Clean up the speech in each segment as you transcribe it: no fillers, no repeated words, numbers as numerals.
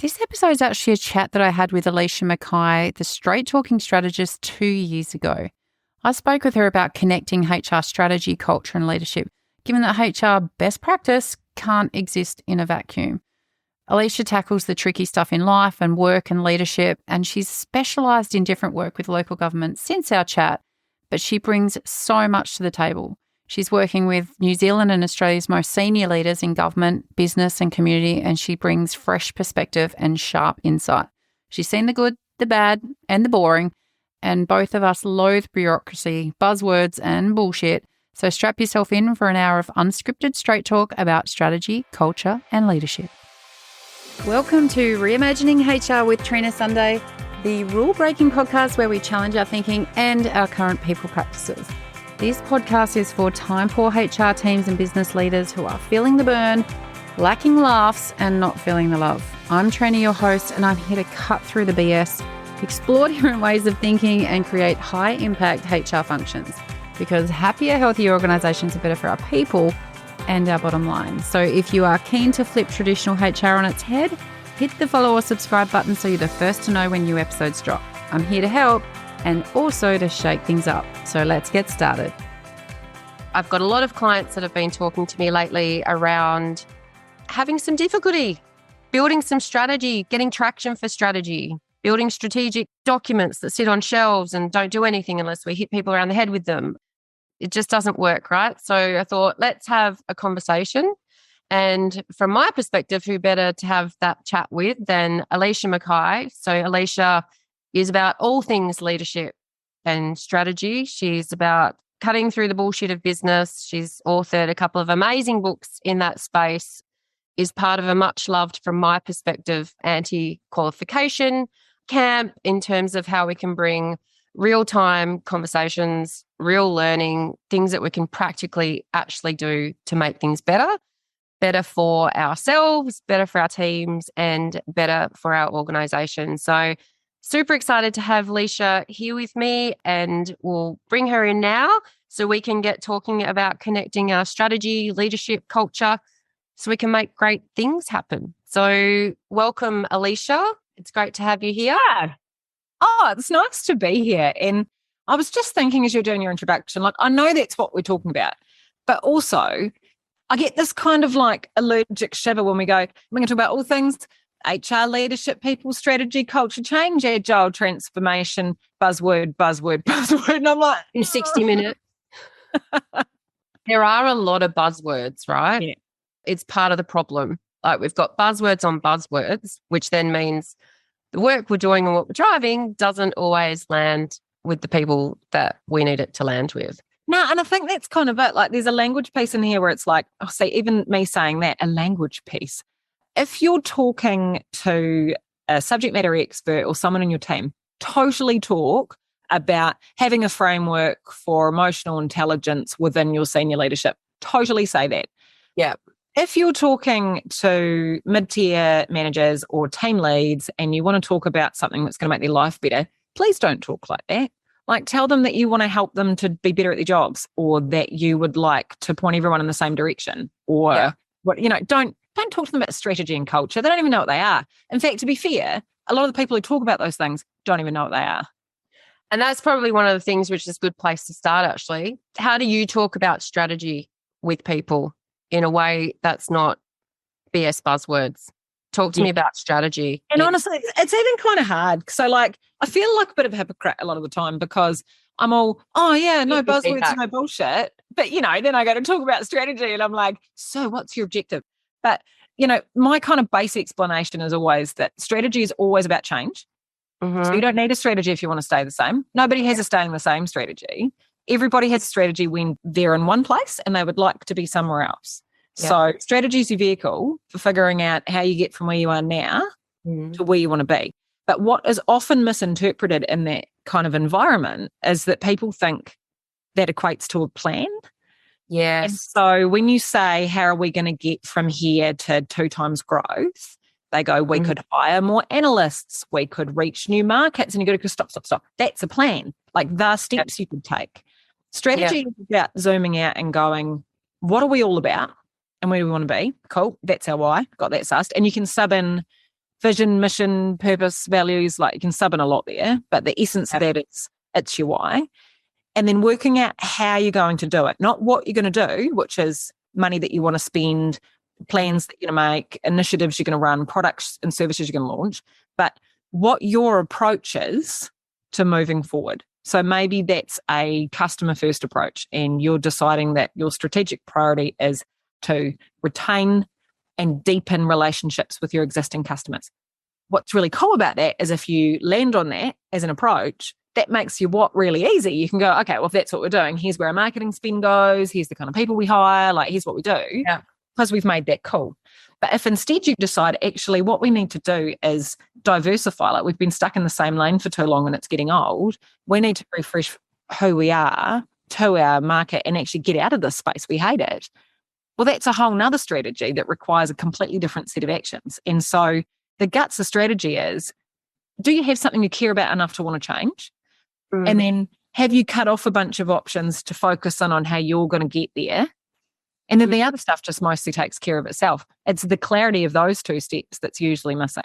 This episode is actually a chat that I had with Alicia McKay, the straight talking strategist, 2 years ago. I spoke with her about connecting HR strategy, culture and leadership, given that HR best practice can't exist in a vacuum. Alicia tackles the tricky stuff in life and work and leadership, and she's specialised in different work with local government since our chat, but she brings so much to the table. She's working with New Zealand and Australia's most senior leaders in government, business and community, and she brings fresh perspective and sharp insight. She's seen the good, the bad and the boring, and both of us loathe bureaucracy, buzzwords and bullshit. So strap yourself in for an hour of unscripted straight talk about strategy, culture and leadership. Welcome to Reimagining HR with Trina Sunday, the rule-breaking podcast where we challenge our thinking and our current people practices. This podcast is for time-poor HR teams and business leaders who are feeling the burn, lacking laughs and not feeling the love. I'm Trina, your host, and I'm here to cut through the BS, explore different ways of thinking and create high-impact HR functions, because happier, healthier organisations are better for our people and our bottom line. So if you are keen to flip traditional HR on its head, hit the follow or subscribe button so you're the first to know when new episodes drop. I'm here to help and also to shake things up. So let's get started. I've got a lot of clients that have been talking to me lately around having some difficulty, building some strategy, getting traction for strategy, building strategic documents that sit on shelves and don't do anything unless we hit people around the head with them. It just doesn't work, right? So I thought, let's have a conversation. And from my perspective, who better to have that chat with than Alicia McKay? So Alicia is about all things leadership and strategy. She's about cutting through the bullshit of business. She's authored a couple of amazing books in that space, is part of a much loved, from my perspective, anti-qualification camp in terms of how we can bring real-time conversations, real learning, things that we can practically actually do to make things better for ourselves, better for our teams, and better for our organisation. So super excited to have Alicia here with me, and we'll bring her in now so we can get talking about connecting our strategy, leadership, culture, so we can make great things happen. So welcome, Alicia. It's great to have you here. Yeah. Oh, it's nice to be here. And I was just thinking as you're doing your introduction, like I know that's what we're talking about, but also I get this kind of like allergic shiver when we go, we're going to talk about all things HR, leadership, people, strategy, culture, change, agile, transformation, buzzword. And I'm like, in 60 minutes. There are a lot of buzzwords, right? Yeah. It's part of the problem. Like we've got buzzwords on buzzwords, which then means the work we're doing and what we're driving doesn't always land with the people that we need it to land with. No, and I think that's kind of it. Like there's a language piece in here where it's like, oh, see, even me saying that, a language piece. If you're talking to a subject matter expert or someone in your team, totally talk about having a framework for emotional intelligence within your senior leadership. Totally say that. Yeah. If you're talking to mid-tier managers or team leads and you want to talk about something that's going to make their life better, please don't talk like that. Like tell them that you want to help them to be better at their jobs, or that you would like to point everyone in the same direction, or what, don't talk to them about strategy and culture. They don't even know what they are. In fact, to be fair, a lot of the people who talk about those things don't even know what they are. And that's probably one of the things which is a good place to start, actually. How do you talk about strategy with people in a way that's not BS buzzwords? Talk to me about strategy. And honestly, it's even kind of hard. So like, I feel like a bit of a hypocrite a lot of the time because I'm all, oh yeah, no buzzwords, no bullshit. But, then I go to talk about strategy and I'm like, so what's your objective? But, my kind of base explanation is always that strategy is always about change. Mm-hmm. So you don't need a strategy if you want to stay the same. Nobody has a staying the same strategy. Everybody has a strategy when they're in one place and they would like to be somewhere else. Yeah. So strategy is your vehicle for figuring out how you get from where you are now to where you want to be. But what is often misinterpreted in that kind of environment is that people think that equates to a plan. Yes. And so when you say, how are we going to get from here to 2 times growth? They go, we could hire more analysts. We could reach new markets. And you got to go, stop. That's a plan. Like the steps you could take. Strategy is about zooming out and going, what are we all about? And where do we want to be? Cool. That's our why. Got that sussed. And you can sub in vision, mission, purpose, values, like you can sub in a lot there, but the essence of that is it's your why. And then working out how you're going to do it, not what you're going to do, which is money that you want to spend, plans that you're going to make, initiatives you're going to run, products and services you're going to launch, but what your approach is to moving forward. So maybe that's a customer first approach, and you're deciding that your strategic priority is to retain and deepen relationships with your existing customers. What's really cool about that is if you land on that as an approach, that makes your what really easy. You can go, okay, well, if that's what we're doing, here's where our marketing spend goes, here's the kind of people we hire, like here's what we do, because we've made that cool. But if instead you decide, actually, what we need to do is diversify, like we've been stuck in the same lane for too long and it's getting old, we need to refresh who we are to our market and actually get out of this space. We hate it. Well, that's a whole nother strategy that requires a completely different set of actions. And so the guts of strategy is, do you have something you care about enough to want to change? And then have you cut off a bunch of options to focus on how you're going to get there? And then the other stuff just mostly takes care of itself. It's the clarity of those two steps that's usually missing.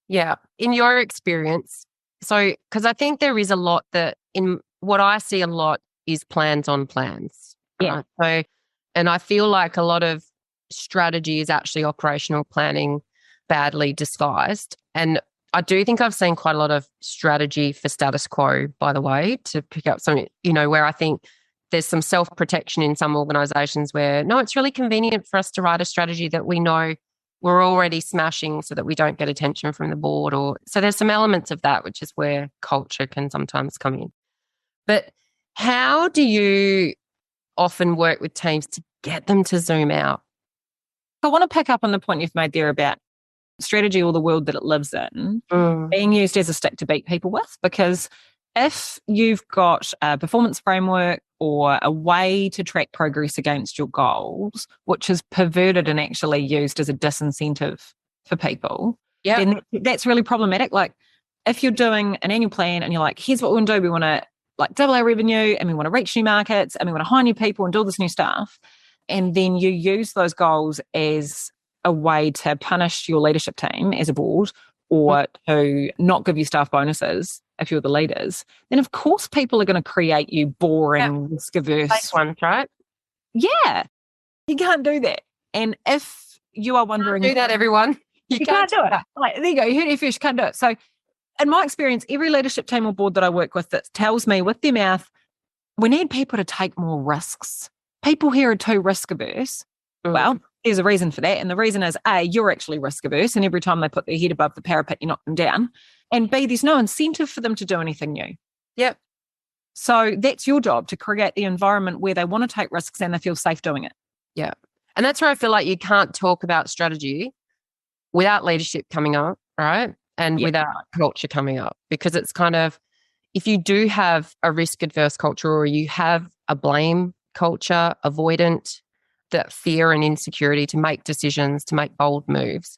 Yeah. In your experience, so, because I think there is a lot that in what I see a lot is plans on plans. Yeah. Right? So, and I feel like a lot of strategy is actually operational planning badly disguised. And I do think I've seen quite a lot of strategy for status quo, by the way, to pick up something, where I think there's some self-protection in some organizations where, no, it's really convenient for us to write a strategy that we know we're already smashing so that we don't get attention from the board. So there's some elements of that, which is where culture can sometimes come in. But how do you often work with teams to get them to zoom out? I want to pick up on the point you've made there about strategy or the world that it lives in being used as a stick to beat people with, because if you've got a performance framework or a way to track progress against your goals, which is perverted and actually used as a disincentive for people, then that's really problematic. Like if you're doing an annual plan and you're like, here's what we want to do. We want to double our revenue and we want to reach new markets and we want to hire new people and do all this new stuff. And then you use those goals as a way to punish your leadership team as a board or to not give you staff bonuses if you're the leaders, then of course people are going to create you boring, risk-averse ones, right? Yeah. You can't do that. And if you are wondering... do that, everyone. You can't do it. There you go. You heard it first. You can't do it. So in my experience, every leadership team or board that I work with that tells me with their mouth, we need people to take more risks. People here are too risk-averse. Well, there's a reason for that. And the reason is, A, you're actually risk-averse. And every time they put their head above the parapet, you knock them down. And B, there's no incentive for them to do anything new. Yep. So that's your job, to create the environment where they want to take risks and they feel safe doing it. Yeah. And that's where I feel like you can't talk about strategy without leadership coming up, right? And without culture coming up, because it's kind of, if you do have a risk-adverse culture or you have a blame culture, avoidant, that fear and insecurity to make decisions, to make bold moves,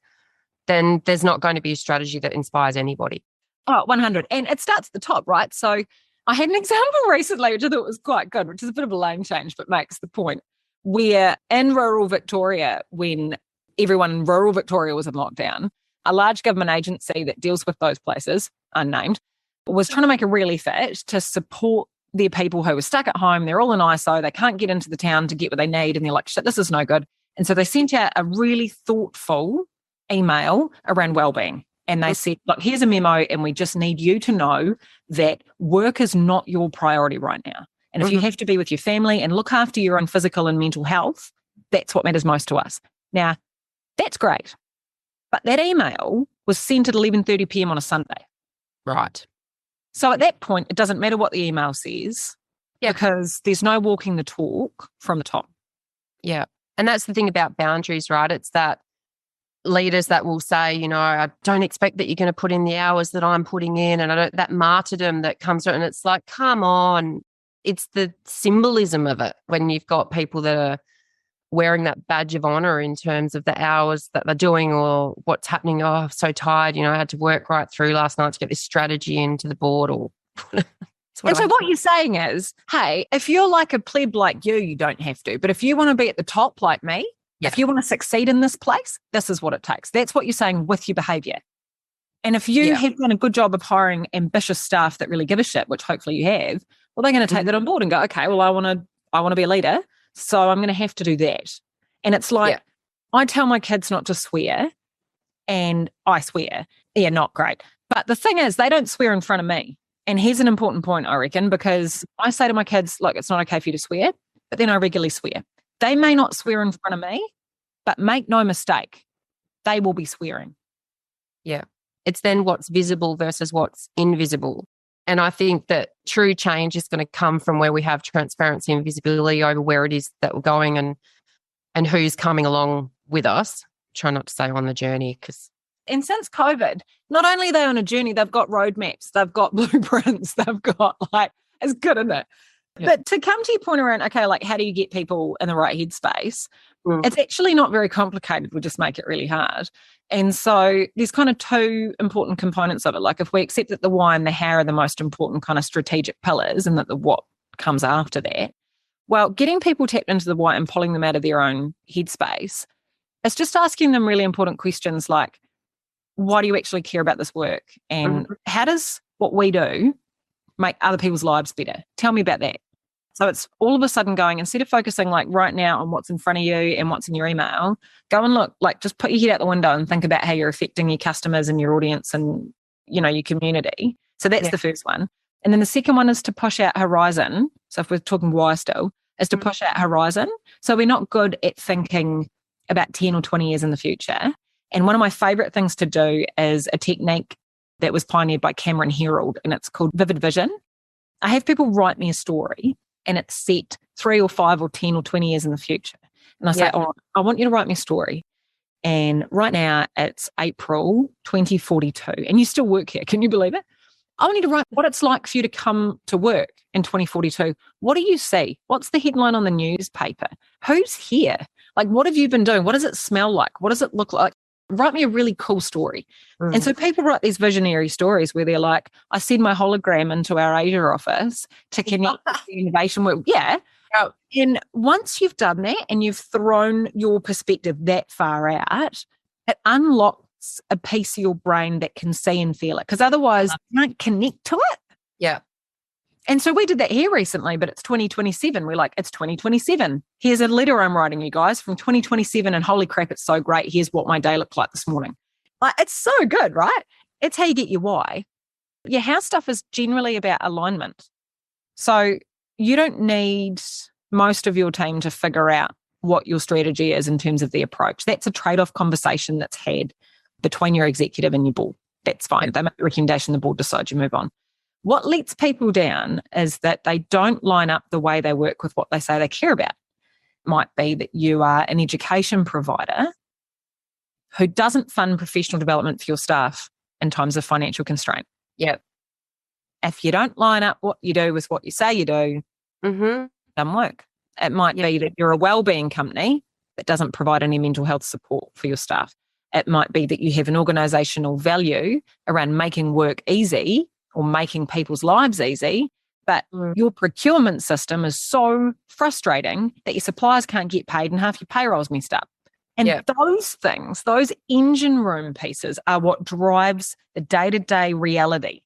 then there's not going to be a strategy that inspires anybody. Oh, 100. And it starts at the top, right? So I had an example recently, which I thought was quite good, which is a bit of a lane change, but makes the point. Where in rural Victoria, when everyone in rural Victoria was in lockdown, a large government agency that deals with those places, unnamed, was trying to make a relief fit to support their people who were stuck at home. They're all in ISO. They can't get into the town to get what they need. And they're like, shit, this is no good. And so they sent out a really thoughtful email around wellbeing. And they said, look, here's a memo, and we just need you to know that work is not your priority right now. And if you have to be with your family and look after your own physical and mental health, that's what matters most to us. Now, that's great. But that email was sent at 11:30 p.m. on a Sunday. Right. So at that point, it doesn't matter what the email says because there's no walking the talk from the top. Yeah. And that's the thing about boundaries, right? It's that leaders that will say, I don't expect that you're going to put in the hours that I'm putting in, and that martyrdom that comes through. And it's like, come on. It's the symbolism of it when you've got people that are wearing that badge of honor in terms of the hours that they're doing or what's happening. Oh, I'm so tired. I had to work right through last night to get this strategy into the board. And so what you're saying is, hey, if you're like a pleb like you don't have to. But if you want to be at the top like me, if you want to succeed in this place, this is what it takes. That's what you're saying with your behavior. And if you have done a good job of hiring ambitious staff that really give a shit, which hopefully you have, well, they're going to take that on board and go, okay, well, I want to be a leader, so I'm going to have to do that. And it's like, I tell my kids not to swear, and I swear. Yeah, not great. But the thing is, they don't swear in front of me. And here's an important point, I reckon, because I say to my kids, look, it's not okay for you to swear, but then I regularly swear. They may not swear in front of me, but make no mistake, they will be swearing. Yeah. It's then what's visible versus what's invisible. And I think that true change is going to come from where we have transparency and visibility over where it is that we're going and who's coming along with us. Try not to say on the journey because. And since COVID, not only are they on a journey, they've got roadmaps, they've got blueprints, they've got it's good, isn't it? Yeah. But to come to your point around, okay, how do you get people in the right headspace? It's actually not very complicated. We just make it really hard. And so there's kind of two important components of it. Like if we accept that the why and the how are the most important kind of strategic pillars and that the what comes after that, well, getting people tapped into the why and pulling them out of their own headspace, it's just asking them really important questions like, why do you actually care about this work? And how does what we do make other people's lives better? Tell me about that. So it's all of a sudden going, instead of focusing right now on what's in front of you and what's in your email, go and look, just put your head out the window and think about how you're affecting your customers and your audience and, your community. So that's the first one. And then the second one is to push out horizon. So if we're talking why still, is to push out horizon. So we're not good at thinking about 10 or 20 years in the future. And one of my favorite things to do is a technique that was pioneered by Cameron Herold, and it's called vivid vision. I have people write me a story and it's set 3 or 5 or 10 or 20 years in the future. And I say, I want you to write me a story. And right now it's April 2042 and you still work here. Can you believe it? I want you to write what it's like for you to come to work in 2042. What do you see? What's the headline on the newspaper? Who's here? What have you been doing? What does it smell like? What does it look like? Write me a really cool story. And so people write these visionary stories where they're like, I send my hologram into our Asia office to connect with the innovation work. Yeah. And once you've done that and you've thrown your perspective that far out, it unlocks a piece of your brain that can see and feel it. Because otherwise you can't connect to it. Yeah. And so we did that here recently, but it's 2027. We're like, it's 2027. Here's a letter I'm writing you guys from 2027. And holy crap, it's so great. Here's what my day looked like this morning. It's so good, right? It's how you get your why. Your how stuff is generally about alignment. So you don't need most of your team to figure out what your strategy is in terms of the approach. That's a trade-off conversation that's had between your executive and your board. That's fine. They make the recommendation, the board decides, you move on. What lets people down is that they don't line up the way they work with what they say they care about. It might be that you are an education provider who doesn't fund professional development for your staff in times of financial constraint. Yep. If you don't line up what you do with what you say you do, it doesn't work. It might be that you're a wellbeing company that doesn't provide any mental health support for your staff. It might be that you have an organisational value around making work easy or making people's lives easy, but your procurement system is so frustrating that your suppliers can't get paid and half your payroll's messed up. And those things, those engine room pieces are what drives the day-to-day reality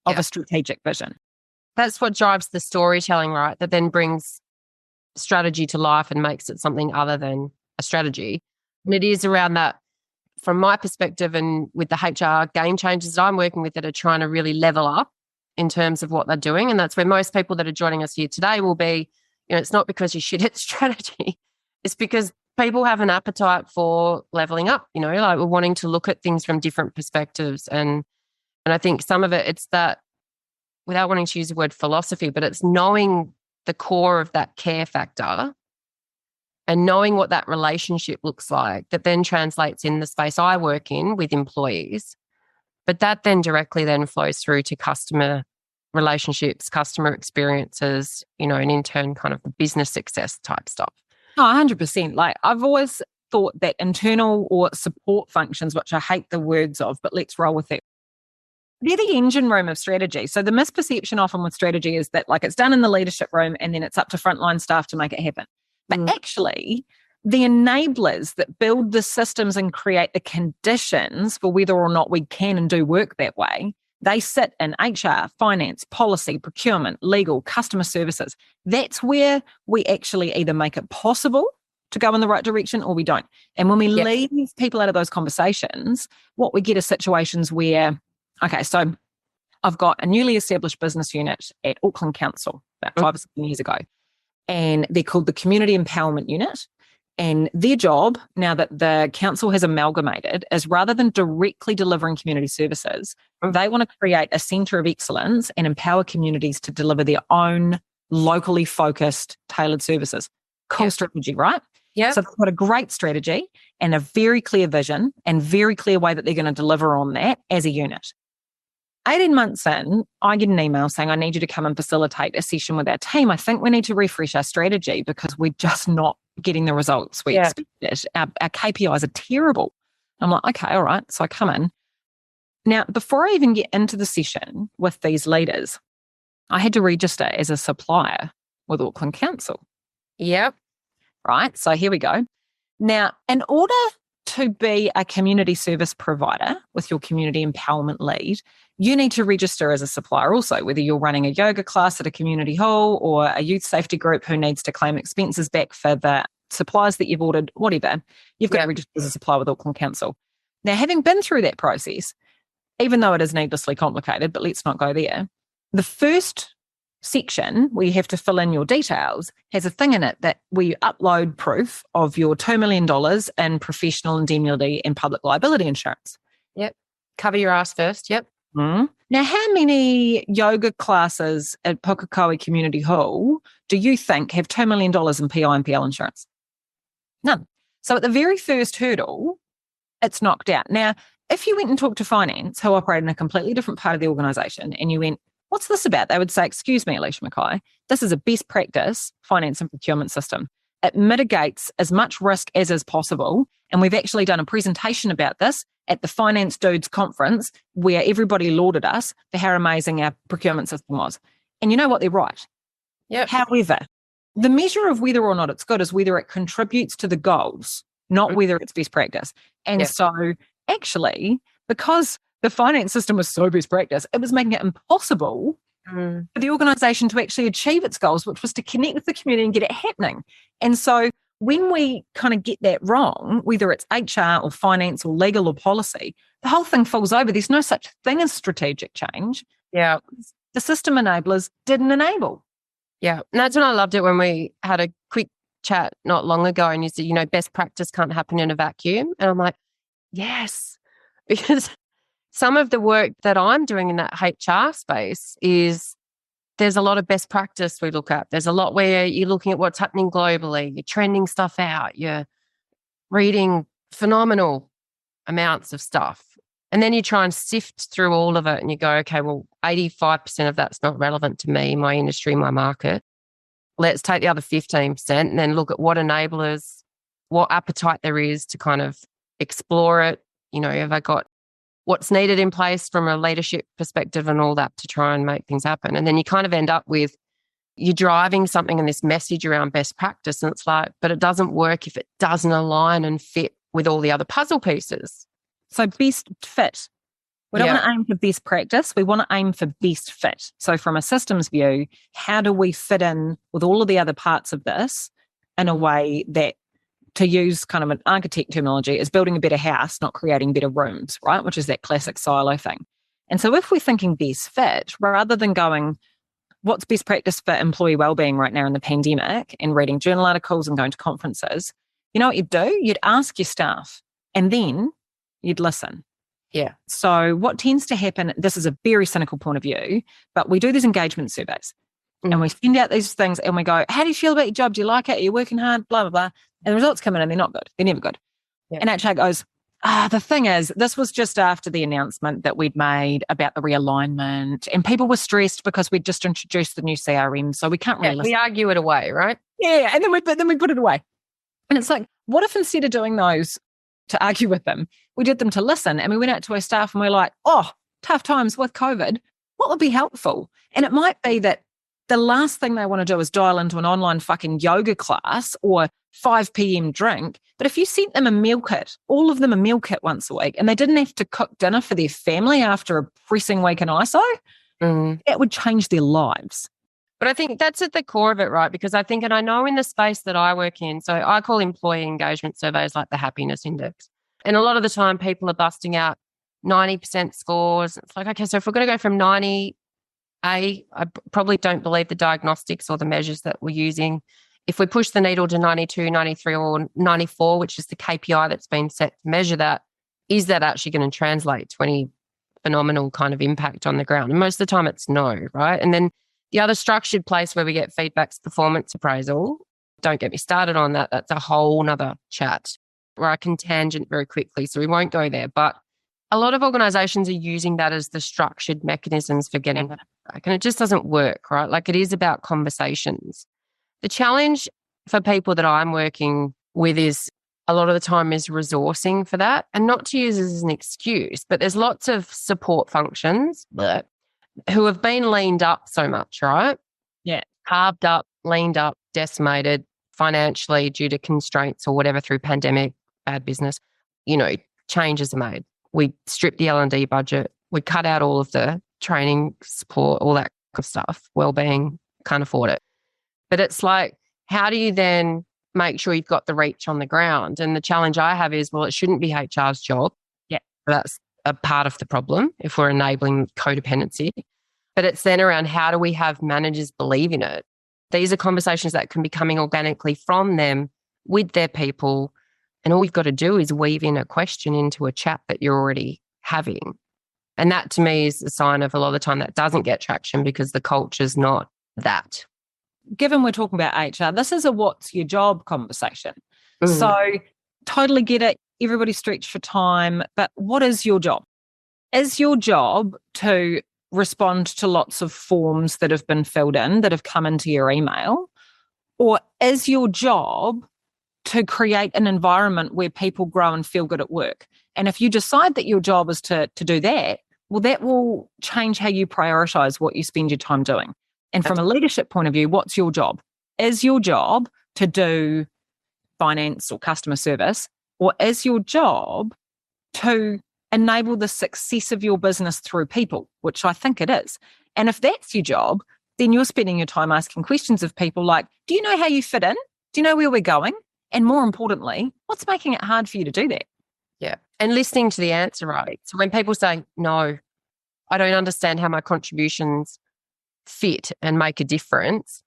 of a strategic vision. That's what drives the storytelling, right? That then brings strategy to life and makes it something other than a strategy. And it is around that, from my perspective, and with the HR game changers that I'm working with that are trying to really level up in terms of what they're doing. And that's where most people that are joining us here today will be, it's not because you're shit at strategy. It's because people have an appetite for leveling up, we're wanting to look at things from different perspectives. And I think some of it's that, without wanting to use the word philosophy, but it's knowing the core of that care factor and knowing what that relationship looks like that then translates in the space I work in with employees. But that then directly then flows through to customer relationships, customer experiences, and in turn kind of the business success type stuff. Oh, 100%. I've always thought that internal or support functions, which I hate the words of, but let's roll with it, they're the engine room of strategy. So the misperception often with strategy is that it's done in the leadership room and then it's up to frontline staff to make it happen. But actually, the enablers that build the systems and create the conditions for whether or not we can and do work that way, they sit in HR, finance, policy, procurement, legal, customer services. That's where we actually either make it possible to go in the right direction or we don't. And when we leave people out of those conversations, what we get is situations where, okay, so I've got a newly established business unit at Auckland Council about 5 or 7 years ago, and they're called the Community Empowerment Unit. And their job, now that the council has amalgamated, is rather than directly delivering community services, they want to create a centre of excellence and empower communities to deliver their own locally focused, tailored services. Cool strategy, right? Yeah. So they've got a great strategy and a very clear vision and very clear way that they're going to deliver on that as a unit. 18 months in, I get an email saying, I need you to come and facilitate a session with our team. I think we need to refresh our strategy because we're just not getting the results we expected. Our KPIs are terrible. I'm like, okay, all right. So I come in. Now, before I even get into the session with these leaders, I had to register as a supplier with Auckland Council. Yep. Right. So here we go. Now, in order to be a community service provider with your community empowerment lead, you need to register as a supplier also, whether you're running a yoga class at a community hall or a youth safety group who needs to claim expenses back for the supplies that you've ordered, whatever, you've got to register as a supplier with Auckland Council. Now, having been through that process, even though it is needlessly complicated, but let's not go there, the first section where you have to fill in your details has a thing in it that we upload proof of your $2 million in professional indemnity and public liability insurance. Yep. Cover your ass first. Yep. Now, how many yoga classes at Pukekohe Community Hall do you think have $2 million in PI and PL insurance? None. So at the very first hurdle, it's knocked out. Now, if you went and talked to finance, who operate in a completely different part of the organisation, and you went, what's this about? They would say, excuse me, Alicia McKay, this is a best practice finance and procurement system. It mitigates as much risk as is possible. And we've actually done a presentation about this at the Finance Dudes conference where everybody lauded us for how amazing our procurement system was. And you know what? They're right. Yep. However, the measure of whether or not it's good is whether it contributes to the goals, not whether it's best practice. And so actually, because the finance system was so best practice, it was making it impossible for the organisation to actually achieve its goals, which was to connect with the community and get it happening. And so when we kind of get that wrong, whether it's HR or finance or legal or policy, the whole thing falls over. There's no such thing as strategic change. Yeah. The system enablers didn't enable. Yeah. And that's when I loved it when we had a quick chat not long ago and you said, you know, best practice can't happen in a vacuum. And I'm like, yes, because some of the work that I'm doing in that HR space is there's a lot of best practice we look at. There's a lot where you're looking at what's happening globally, you're trending stuff out, you're reading phenomenal amounts of stuff. And then you try and sift through all of it and you go, okay, well, 85% of that's not relevant to me, my industry, my market. Let's take the other 15% and then look at what enablers, what appetite there is to kind of explore it. You know, have I got what's needed in place from a leadership perspective and all that to try and make things happen. And then you kind of end up with, you're driving something in this message around best practice. And it's like, but it doesn't work if it doesn't align and fit with all the other puzzle pieces. So best fit. We don't want to aim for best practice. We want to aim for best fit. So from a systems view, how do we fit in with all of the other parts of this in a way that, to use kind of an architect terminology, is building a better house, not creating better rooms, right? Which is that classic silo thing. And so if we're thinking best fit, rather than going, what's best practice for employee wellbeing right now in the pandemic and reading journal articles and going to conferences, you know what you'd do? You'd ask your staff and then you'd listen. Yeah. So what tends to happen, this is a very cynical point of view, but we do these engagement surveys and we send out these things and we go, how do you feel about your job? Do you like it? Are you working hard? Blah, blah, blah. And the results come in and they're not good. They're never good. Yeah. And HR goes, the thing is, this was just after the announcement that we'd made about the realignment and people were stressed because we'd just introduced the new CRM. So we can't really listen. We argue it away, right? Yeah. And then we put it away. And it's like, what if instead of doing those to argue with them, we did them to listen? And we went out to our staff and we're like, oh, tough times with COVID. What would be helpful? And it might be that the last thing they want to do is dial into an online fucking yoga class or 5 p.m. drink. But if you sent them a meal kit, all of them a meal kit once a week, and they didn't have to cook dinner for their family after a pressing week in ISO, that would change their lives. But I think that's at the core of it, right? Because I think, and I know in the space that I work in, so I call employee engagement surveys like the happiness index. And a lot of the time people are busting out 90% scores. It's like, okay, so if we're going to go from 90, I probably don't believe the diagnostics or the measures that we're using. If we push the needle to 92, 93 or 94, which is the KPI that's been set to measure that, is that actually going to translate to any phenomenal kind of impact on the ground? And most of the time it's no, right? And then the other structured place where we get feedback's performance appraisal. Don't get me started on that. That's a whole nother chat where I can tangent very quickly, so we won't go there. But a lot of organizations are using that as the structured mechanisms for getting that back, and it just doesn't work, right? Like, it is about conversations. The challenge for people that I'm working with is a lot of the time is resourcing for that, and not to use it as an excuse, but there's lots of support functions who have been leaned up so much, right? Yeah. Carved up, leaned up, decimated financially due to constraints or whatever through pandemic, bad business. Changes are made. We stripped the L&D budget. We cut out all of the training support, all that kind of stuff, well-being, can't afford it. But it's like, how do you then make sure you've got the reach on the ground? And the challenge I have is, well, it shouldn't be HR's job. Yeah. That's a part of the problem if we're enabling codependency. But it's then around, how do we have managers believe in it? These are conversations that can be coming organically from them with their people. And all you've got to do is weave in a question into a chat that you're already having. And that to me is a sign of a lot of the time that doesn't get traction because the culture's not that. Given we're talking about HR, this is a what's your job conversation. So totally get it. Everybody's stretched for time. But what is your job? Is your job to respond to lots of forms that have been filled in, that have come into your email? Or is your job to create an environment where people grow and feel good at work? And if you decide that your job is to do that, well, that will change how you prioritize what you spend your time doing. And from a leadership point of view, what's your job? Is your job to do finance or customer service, or is your job to enable the success of your business through people, which I think it is? And if that's your job, then you're spending your time asking questions of people like, do you know how you fit in? Do you know where we're going? And more importantly, what's making it hard for you to do that? Yeah. And listening to the answer, right? So when people say, no, I don't understand how my contributions fit and make a difference.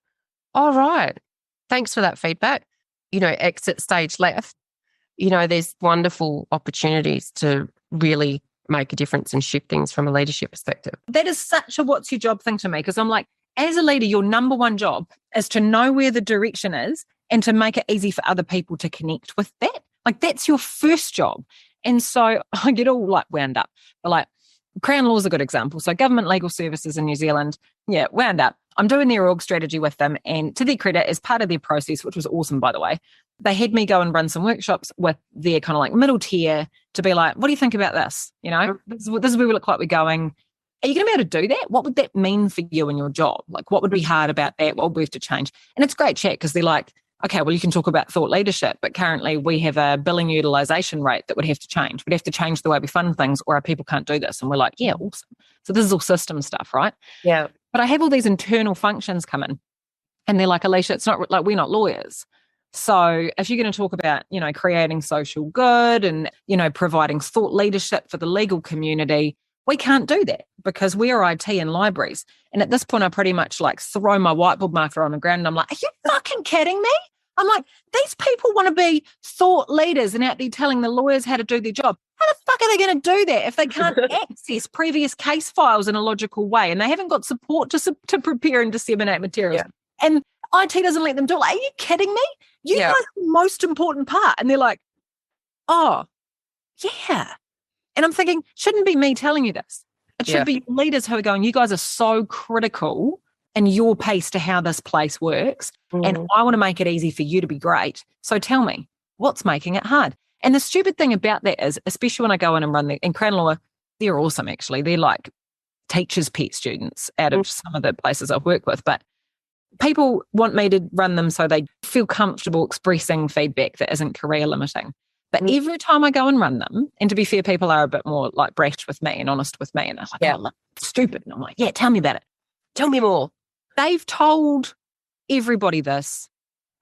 All right. Thanks for that feedback. Exit stage left. There's wonderful opportunities to really make a difference and shift things from a leadership perspective. That is such a what's your job thing to me, because I'm like, as a leader, your number one job is to know where the direction is and to make it easy for other people to connect with that. Like, that's your first job. And so I get all like wound up. But like, Crown Law is a good example. So government legal services in New Zealand, wound up. I'm doing their org strategy with them, and to their credit, as part of their process, which was awesome, by the way, they had me go and run some workshops with their kind of like middle tier to be like, what do you think about this? This is where we look like we're going. Are you going to be able to do that? What would that mean for you in your job? Like, what would be hard about that? What would we have to change? And it's great chat, because they're like, okay, well, you can talk about thought leadership, but currently we have a billing utilization rate that would have to change. We'd have to change the way we fund things, or our people can't do this. And we're like, yeah, awesome. So this is all system stuff, right? Yeah. But I have all these internal functions come in, and they're like, Alicia, it's not like, we're not lawyers. So if you're going to talk about, creating social good and, providing thought leadership for the legal community, we can't do that because we're IT and libraries. And at this point, I pretty much like throw my whiteboard marker on the ground and I'm like, are you fucking kidding me? I'm like, these people want to be thought leaders and out there telling the lawyers how to do their job. How the fuck are they going to do that if they can't access previous case files in a logical way, and they haven't got support to prepare and disseminate materials? Yeah. And IT doesn't let them do it. Like, are you kidding me? You guys are the most important part. And they're like, oh, yeah. And I'm thinking, shouldn't be me telling you this. It should be leaders who are going, you guys are so critical in your piece to how this place works. And I want to make it easy for you to be great. So tell me, what's making it hard? And the stupid thing about that is, especially when I go in and run in Crown Law, they're awesome, actually. They're like teachers' pet students out of some of the places I've worked with. But people want me to run them so they feel comfortable expressing feedback that isn't career limiting. But every time I go and run them, and to be fair, people are a bit more like brash with me and honest with me. And they're like, oh, look, stupid. And I'm like, yeah, tell me about it. Tell me more. They've told everybody this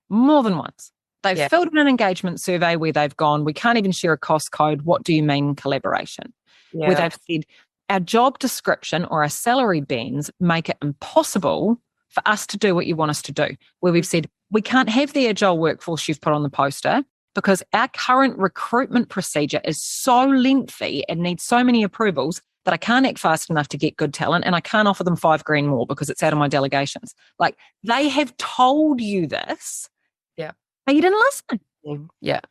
more than once. They've filled in an engagement survey where they've gone, we can't even share a cost code. What do you mean collaboration? Where they've said, our job description or our salary bands make it impossible for us to do what you want us to do. Where we've said, we can't have the agile workforce you've put on the poster because our current recruitment procedure is so lengthy and needs so many approvals that I can't act fast enough to get good talent, and I can't offer them $5,000 more because it's out of my delegations. Like, they have told you this. Yeah. But you didn't listen. Yeah.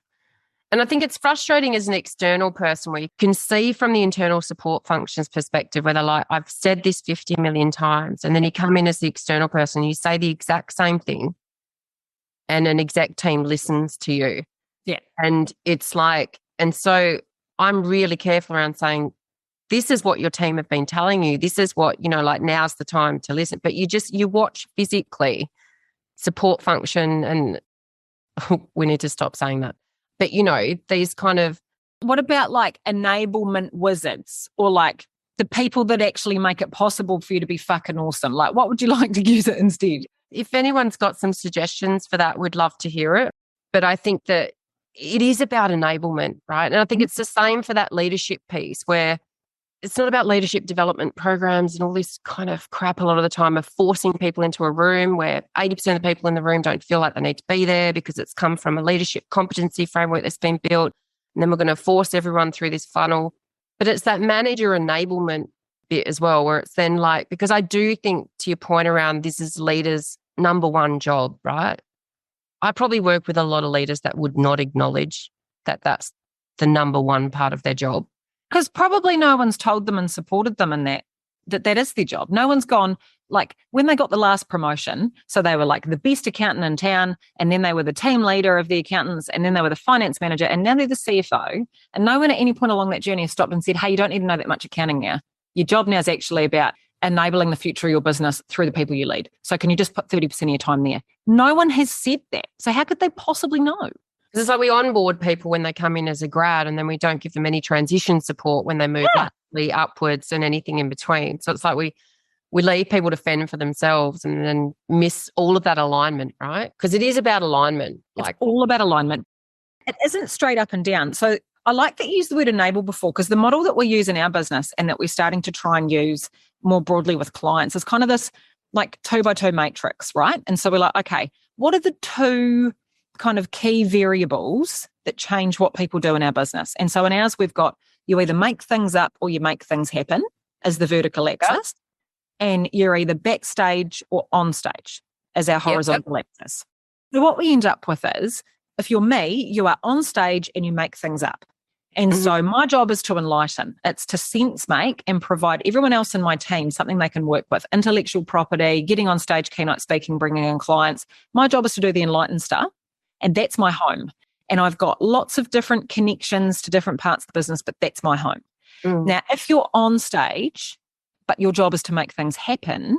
And I think it's frustrating as an external person where you can see from the internal support functions perspective where they're like, I've said this 50 million times. And then you come in as the external person, you say the exact same thing and an exec team listens to you. Yeah. And it's like, and so I'm really careful around saying, this is what your team have been telling you. This is what, like now's the time to listen. But you watch physically support function, and we need to stop saying that. But, these kind of. What about like enablement wizards or like the people that actually make it possible for you to be fucking awesome? Like, what would you like to use it instead? If anyone's got some suggestions for that, we'd love to hear it. But I think that it is about enablement, right? And I think it's the same for that leadership piece where it's not about leadership development programs and all this kind of crap a lot of the time of forcing people into a room where 80% of the people in the room don't feel like they need to be there because it's come from a leadership competency framework that's been built. And then we're going to force everyone through this funnel. But it's that manager enablement bit as well, where it's then like, because I do think to your point around this is leaders' number one job, right? I probably work with a lot of leaders that would not acknowledge that that's the number one part of their job. Because probably no one's told them and supported them in that is their job. No one's gone, like when they got the last promotion, so they were like the best accountant in town, and then they were the team leader of the accountants, and then they were the finance manager, and now they're the CFO. And no one at any point along that journey has stopped and said, hey, you don't need to know that much accounting now. Your job now is actually about enabling the future of your business through the people you lead. So can you just put 30% of your time there? No one has said that. So how could they possibly know? Because it's like we onboard people when they come in as a grad and then we don't give them any transition support when they move upwards and anything in between. So it's like we leave people to fend for themselves and then miss all of that alignment, right? Because it is about alignment. It's all about alignment. It isn't straight up and down. So I like that you used the word enable before, because the model that we use in our business and that we're starting to try and use more broadly with clients is kind of this like 2x2 matrix, right? And so we're like, okay, what are the two kind of key variables that change what people do in our business? And so in ours, we've got you either make things up or you make things happen as the vertical axis, and you're either backstage or on stage as our horizontal axis. So what we end up with is, if you're me, you are on stage and you make things up. And so my job is to enlighten. It's to sense make and provide everyone else in my team something they can work with. Intellectual property, getting on stage, keynote speaking, bringing in clients. My job is to do the enlighten stuff. And that's my home. And I've got lots of different connections to different parts of the business, but that's my home. Now, if you're on stage, but your job is to make things happen,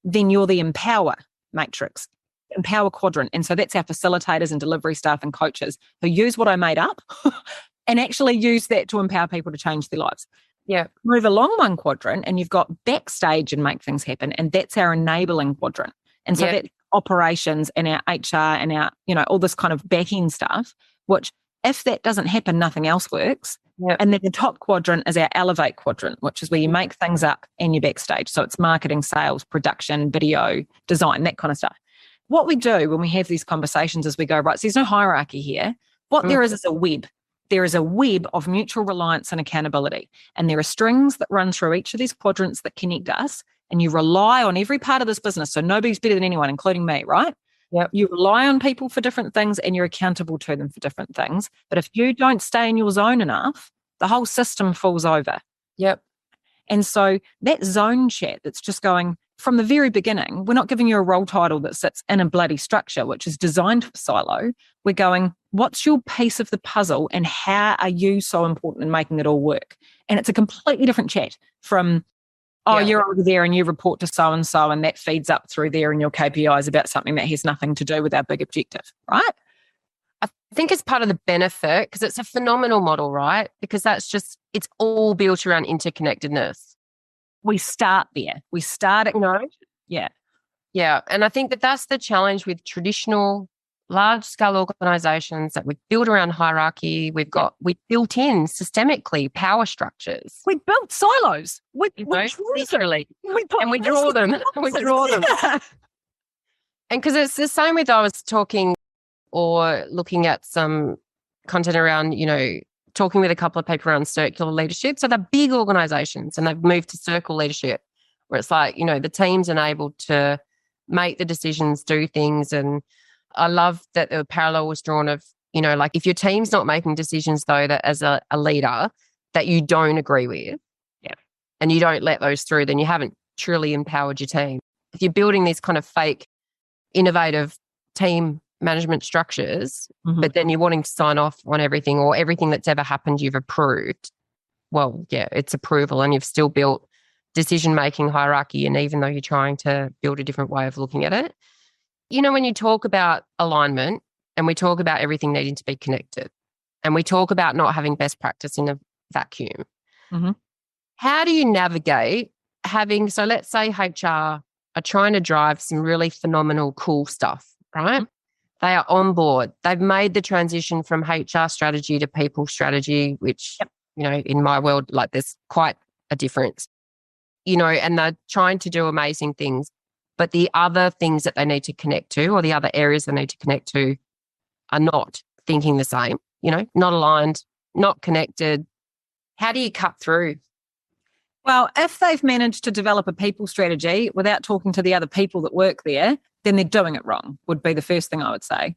then you're the empower matrix, empower quadrant. And so that's our facilitators and delivery staff and coaches who use what I made up and actually use that to empower people to change their lives. Yeah. Move along one quadrant and you've got backstage and make things happen. And that's our enabling quadrant. And so that's operations and our HR and our, all this kind of back end stuff, which if that doesn't happen, nothing else works. And then the top quadrant is our elevate quadrant, which is where you make things up and you backstage. So it's marketing, sales, production, video, design, that kind of stuff. What we do when we have these conversations is we go, right, so there's no hierarchy here. What there is a web. There is a web of mutual reliance and accountability. And there are strings that run through each of these quadrants that connect us. And you rely on every part of this business. So nobody's better than anyone, including me, right? You rely on people for different things and you're accountable to them for different things. But if you don't stay in your zone enough, the whole system falls over. And so that zone chat that's just going from the very beginning, we're not giving you a role title that sits in a bloody structure, which is designed for silo. We're going, what's your piece of the puzzle and how are you so important in making it all work? And it's a completely different chat from, Oh, you're over there and you report to so-and-so and that feeds up through there in your KPIs about something that has nothing to do with our big objective, right? I think it's part of the benefit because it's a phenomenal model, right? Because it's all built around interconnectedness. We start there. We start at, Yeah. Yeah. And I think that's the challenge with traditional large-scale organizations that we've built around hierarchy. We've built in systemically power structures. We built silos. Literally. And we draw them. And because it's the same with, I was talking or looking at some content around, talking with a couple of people around circular leadership. So they're big organizations and they've moved to circle leadership where it's like, the team's enabled to make the decisions, do things. And I love that the parallel was drawn of, like if your team's not making decisions though, that as a leader that you don't agree with, and you don't let those through, then you haven't truly empowered your team. If you're building these kind of fake, innovative team management structures, but then you're wanting to sign off on everything or everything that's ever happened you've approved, well, it's approval and you've still built decision-making hierarchy, and even though you're trying to build a different way of looking at it. When you talk about alignment and we talk about everything needing to be connected and we talk about not having best practice in a vacuum, how do you navigate so let's say HR are trying to drive some really phenomenal, cool stuff, right? They are on board. They've made the transition from HR strategy to people strategy, which, in my world, like there's quite a difference, and they're trying to do amazing things. But the other things that they need to connect to or the other areas they need to connect to are not thinking the same, not aligned, not connected. How do you cut through? Well, if they've managed to develop a people strategy without talking to the other people that work there, then they're doing it wrong, would be the first thing I would say.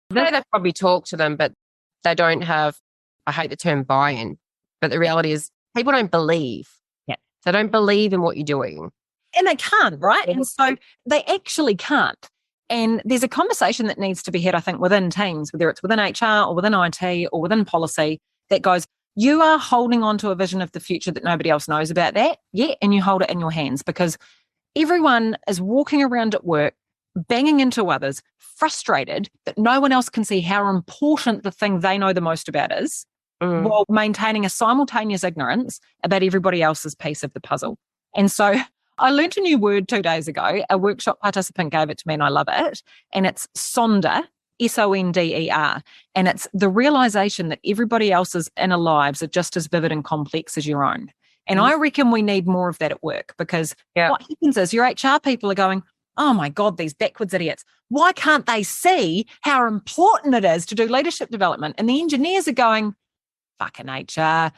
They probably talk to them, but they don't have, I hate the term buy-in, but the reality is people don't believe. Yeah. They don't believe in what you're doing. And they can't, right? And so they actually can't. And there's a conversation that needs to be had, I think, within teams, whether it's within HR or within IT or within policy, that goes, you are holding on to a vision of the future that nobody else knows about that. Yeah. And you hold it in your hands because everyone is walking around at work, banging into others, frustrated that no one else can see how important the thing they know the most about is, while maintaining a simultaneous ignorance about everybody else's piece of the puzzle. And so I learned a new word 2 days ago. A workshop participant gave it to me and I love it. And it's Sonder, Sonder. And it's the realization that everybody else's inner lives are just as vivid and complex as your own. And I reckon we need more of that at work because what happens is your HR people are going, oh my God, these backwards idiots. Why can't they see how important it is to do leadership development? And the engineers are going, fucking HR.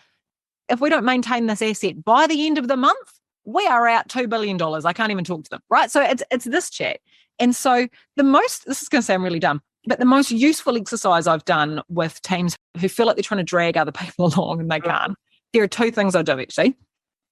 If we don't maintain this asset by the end of the month, we are out $2 billion. I can't even talk to them, right? So it's this chat. And so this is going to sound really dumb, but the most useful exercise I've done with teams who feel like they're trying to drag other people along and they can't, there are two things I do actually.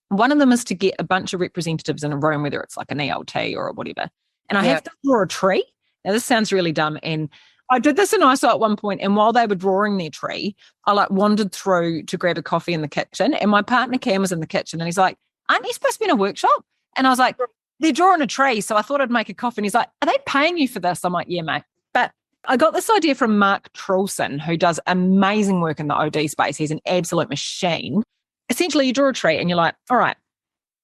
One of them is to get a bunch of representatives in a room, whether it's like an ELT or whatever, and I have to draw a tree. Now this sounds really dumb, and I did this in ISO at one point, and while they were drawing their tree, I wandered through to grab a coffee in the kitchen, and my partner Cam was in the kitchen, and he's like, aren't you supposed to be in a workshop? And I was like, they're drawing a tree, so I thought I'd make a coffee. And he's like, are they paying you for this? I'm like, yeah, mate. But I got this idea from Mark Trulson, who does amazing work in the OD space. He's an absolute machine. Essentially, you draw a tree and you're like, all right,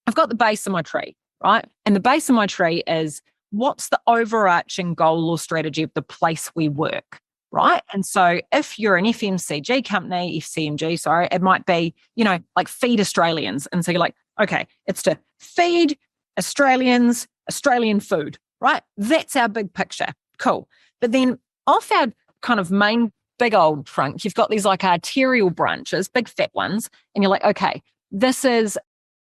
I've got the base of my tree, right? And the base of my tree is what's the overarching goal or strategy of the place we work, right? And so if you're an FMCG company, FCMG, sorry, it might be, like feed Australians. And so you're like, okay, it's to feed Australians, Australian food, right? That's our big picture. Cool. But then off our kind of main big old trunk, you've got these like arterial branches, big fat ones. And you're like, okay, this is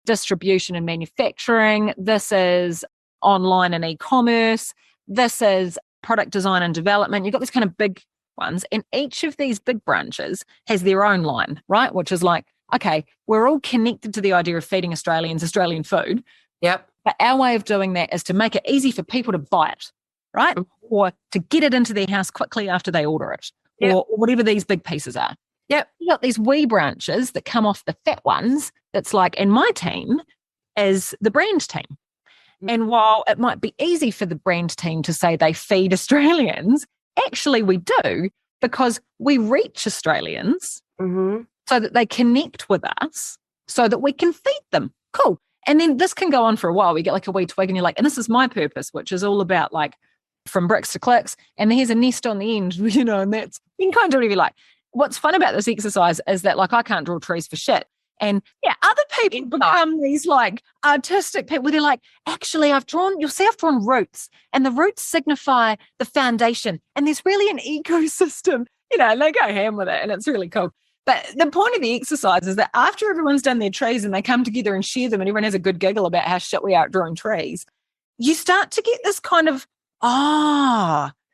distribution and manufacturing. This is online and e-commerce. This is product design and development. You've got these kind of big ones. And each of these big branches has their own line, right? Which is like, okay, we're all connected to the idea of feeding Australians Australian food. Yep. But our way of doing that is to make it easy for people to buy it, right? Or to get it into their house quickly after they order it, or whatever these big pieces are. Yep. You've got these wee branches that come off the fat ones. That's like, in my team, is the brand team. And while it might be easy for the brand team to say they feed Australians, actually we do, because we reach Australians so that they connect with us so that we can feed them. Cool. And then this can go on for a while. We get like a wee twig and you're like, and this is my purpose, which is all about like from bricks to clicks. And here's a nest on the end, you know, and that's, you can kind of do whatever you like. What's fun about this exercise is that like I can't draw trees for shit. And yeah, other people become these like artistic people where they're like, actually, I've drawn roots, and the roots signify the foundation. And there's really an ecosystem, you know, and they go ham with it and it's really cool. But the point of the exercise is that after everyone's done their trees and they come together and share them and everyone has a good giggle about how shit we are at drawing trees, you start to get this kind of,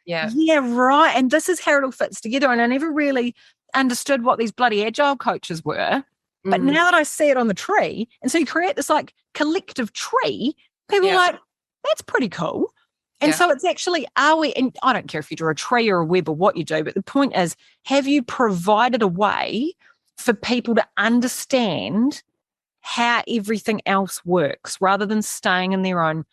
yeah, right. And this is how it all fits together. And I never really understood what these bloody agile coaches were. But now that I see it on the tree, and so you create this like collective tree, people are like, that's pretty cool. And so it's actually, and I don't care if you draw a tree or a web or what you do, but the point is, have you provided a way for people to understand how everything else works rather than staying in their own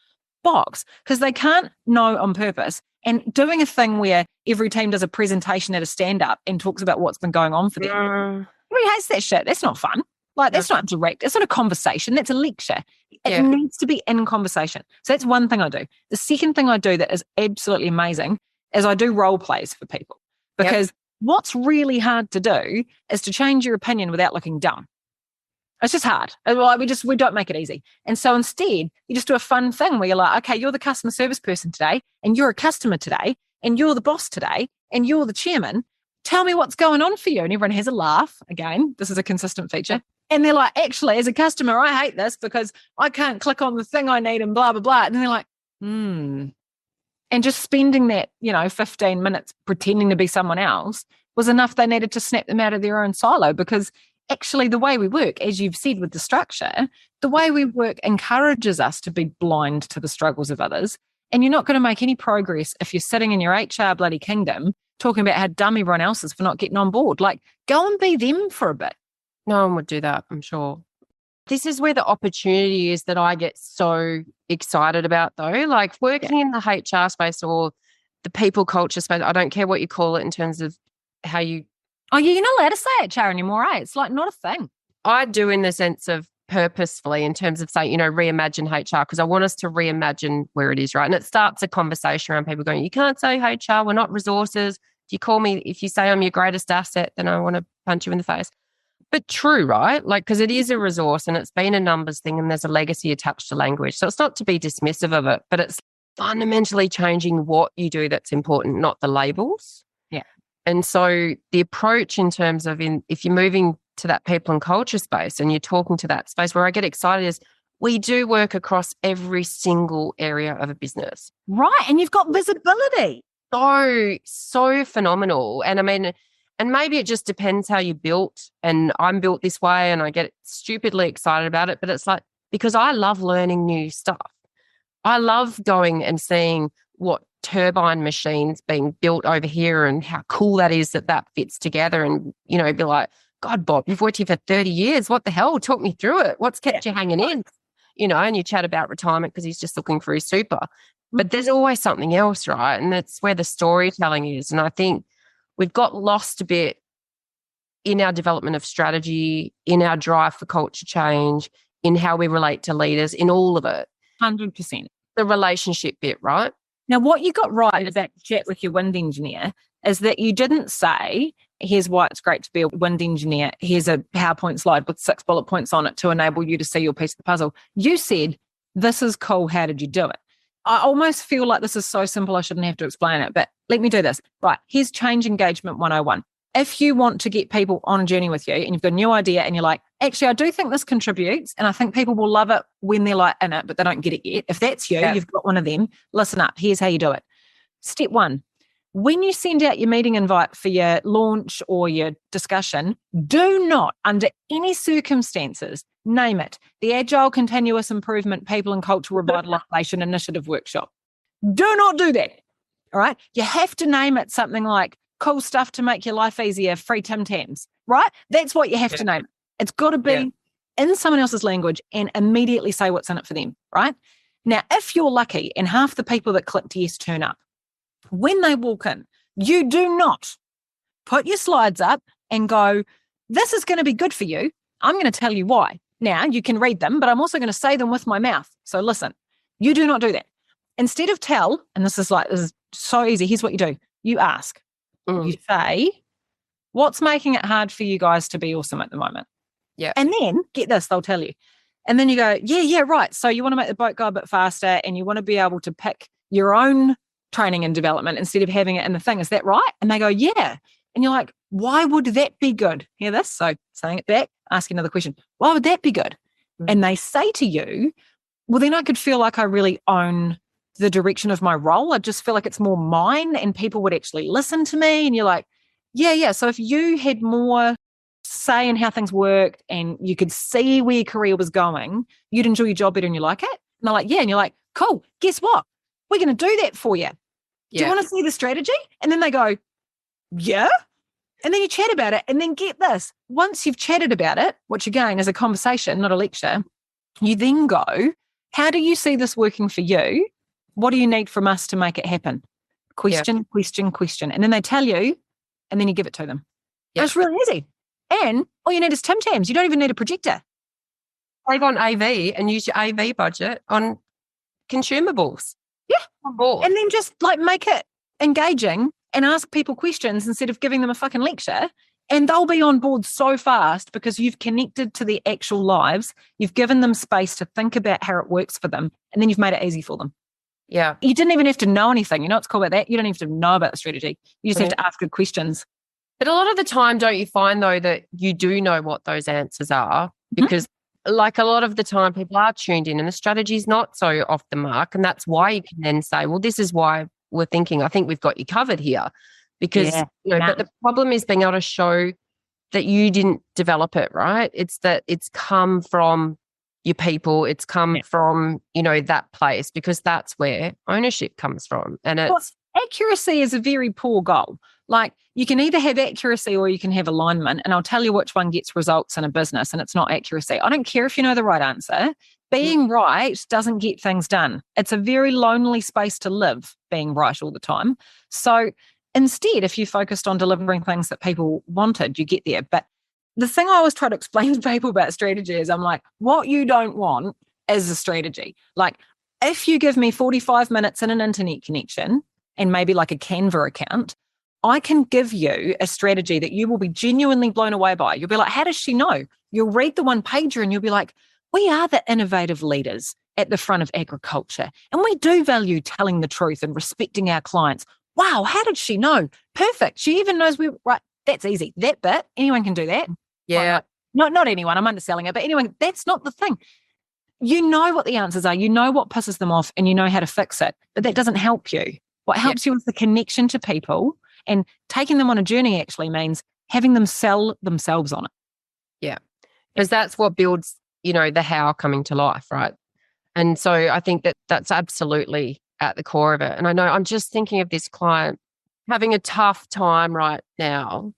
box? Because they can't know on purpose. And doing a thing where every team does a presentation at a stand-up and talks about what's been going on for them. Everybody hates that shit. That's not fun. Like, that's not direct. It's not a conversation. That's a lecture. It needs to be in conversation. So that's one thing I do. The second thing I do that is absolutely amazing is I do role plays for people. Because what's really hard to do is to change your opinion without looking dumb. It's just hard. We don't make it easy. And so instead, you just do a fun thing where you're like, okay, you're the customer service person today, and you're a customer today, and you're the boss today, and you're the chairman. Tell me what's going on for you. And everyone has a laugh. Again, this is a consistent feature. And they're like, actually, as a customer, I hate this because I can't click on the thing I need and blah, blah, blah. And then they're like, And just spending that, 15 minutes pretending to be someone else was enough. They needed to snap them out of their own silo, because actually the way we work, as you've said with the structure, the way we work encourages us to be blind to the struggles of others. And you're not going to make any progress if you're sitting in your HR bloody kingdom talking about how dumb everyone else is for not getting on board. Like, go and be them for a bit. No one would do that, I'm sure. This is where the opportunity is that I get so excited about, though. Like, working in the HR space or the people culture space, I don't care what you call it in terms of how you... Oh, you're not allowed to say HR anymore, eh? It's like not a thing. I do, in the sense of purposefully, in terms of saying, reimagine HR, because I want us to reimagine where it is, right? And it starts a conversation around people going, you can't say HR, we're not resources. If you say I'm your greatest asset, then I want to punch you in the face. But true, right? Like, because it is a resource and it's been a numbers thing and there's a legacy attached to language. So it's not to be dismissive of it, but it's fundamentally changing what you do that's important, not the labels. Yeah. And so the approach in terms of if you're moving to that people and culture space and you're talking to that space, where I get excited is we do work across every single area of a business. Right. And you've got visibility. So phenomenal. And I mean, and maybe it just depends how you're built, and I'm built this way and I get stupidly excited about it, but it's like, because I love learning new stuff. I love going and seeing what turbine machines being built over here and how cool that is that fits together, and, be like, God, Bob, you've worked here for 30 years. What the hell? Talk me through it. What's kept you hanging in? And you chat about retirement because he's just looking for his super. But there's always something else, right? And that's where the storytelling is. And I think we've got lost a bit in our development of strategy, in our drive for culture change, in how we relate to leaders, in all of it. 100%. The relationship bit, right? Now, what you got right about the chat with your wind engineer is that you didn't say, here's why it's great to be a wind engineer. Here's a PowerPoint slide with 6 bullet points on it to enable you to see your piece of the puzzle. You said, this is cool. How did you do it? I almost feel like this is so simple I shouldn't have to explain it, but let me do this. Right, here's change engagement 101. If you want to get people on a journey with you and you've got a new idea and you're like, actually, I do think this contributes and I think people will love it when they're like in it, but they don't get it yet. If that's you, you've got one of them, listen up. Here's how you do it. Step 1, when you send out your meeting invite for your launch or your discussion, do not, under any circumstances, name it the Agile Continuous Improvement People and Culture Revitalization Initiative Workshop. Do not do that. All right. You have to name it something like cool stuff to make your life easier, free Tim Tams, right? That's what you have to name it. It's got to be in someone else's language and immediately say what's in it for them, right? Now, if you're lucky and half the people that clicked yes turn up, when they walk in, you do not put your slides up and go, this is going to be good for you. I'm going to tell you why. Now, you can read them, but I'm also going to say them with my mouth. So listen, you do not do that. Instead of tell, and this is so easy, here's what you do. You ask. You say, what's making it hard for you guys to be awesome at the moment? Yeah. And then, get this, they'll tell you. And then you go, yeah, right. So you want to make the boat go a bit faster and you want to be able to pick your own training and development instead of having it in the thing. Is that right? And they go, yeah. And you're like, why would that be good? Hear this? So saying it back, ask another question. Why would that be good? And they say to you, well, then I could feel like I really own the direction of my role. I just feel like it's more mine and people would actually listen to me. And you're like, yeah. So if you had more say in how things worked and you could see where your career was going, you'd enjoy your job better and you like it. And they're like, yeah. And you're like, cool, guess what? We're going to do that for you. Do you want to see the strategy? And then they go, yeah. And then you chat about it. And then get this, once you've chatted about it, which again is a conversation, not a lecture, you then go, how do you see this working for you? What do you need from us to make it happen? Question. And then they tell you, and then you give it to them. Yeah. It's really easy. And all you need is Tim Tams. You don't even need a projector. Save on AV and use your AV budget on consumables. Yeah. On board. And then just make it engaging and ask people questions instead of giving them a fucking lecture. And they'll be on board so fast because you've connected to their actual lives. You've given them space to think about how it works for them. And then you've made it easy for them. Yeah. You didn't even have to know anything. You know what's cool about that? You don't have to know about the strategy. You just have to ask good questions. But a lot of the time, don't you find, though, that you do know what those answers are? Because a lot of the time people are tuned in and the strategy is not so off the mark. And that's why you can then say, well, this is why we're thinking, I think we've got you covered here. Because, but the problem is being able to show that you didn't develop it, right? It's that it's come from your people. It's come from, that place, because that's where ownership comes from. And accuracy is a very poor goal. You can either have accuracy or you can have alignment. And I'll tell you which one gets results in a business, and it's not accuracy. I don't care if you know the right answer. Being right doesn't get things done. It's a very lonely space to live, being right all the time. So instead, if you focused on delivering things that people wanted, you get there. But the thing I always try to explain to people about strategy is I'm like, what you don't want is a strategy. If you give me 45 minutes and an internet connection and maybe a Canva account, I can give you a strategy that you will be genuinely blown away by. You'll be like, how does she know? You'll read the one pager and you'll be like, we are the innovative leaders at the front of agriculture. And we do value telling the truth and respecting our clients. Wow, how did she know? Perfect. She even knows right. That's easy. That bit, anyone can do that. Yeah. Not anyone. I'm underselling it, but anyone, that's not the thing. You know what the answers are. You know what pisses them off and you know how to fix it, but that doesn't help you. What helps you is the connection to people, and taking them on a journey actually means having them sell themselves on it. Yeah. Because that's what builds, the how coming to life, right? And so I think that that's absolutely at the core of it. And I know I'm just thinking of this client having a tough time right now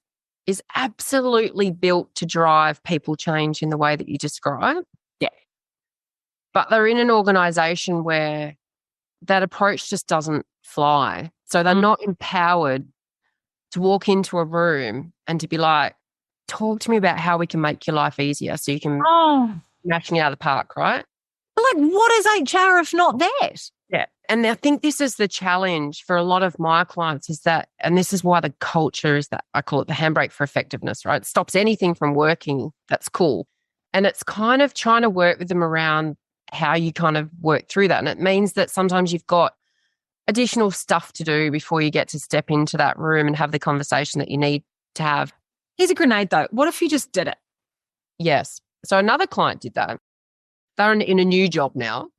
is absolutely built to drive people change in the way that you describe. Yeah. But they're in an organization where that approach just doesn't fly. So they're not empowered to walk into a room and to be like, talk to me about how we can make your life easier so you can smashing it out of the park, right? What is HR if not that? Yeah. And I think this is the challenge for a lot of my clients is that, and this is why the culture is that I call it the handbrake for effectiveness, right? It stops anything from working. That's cool. And it's kind of trying to work with them around how you kind of work through that. And it means that sometimes you've got additional stuff to do before you get to step into that room and have the conversation that you need to have. Here's a grenade though. What if you just did it? Yes. So another client did that. They're in a new job now.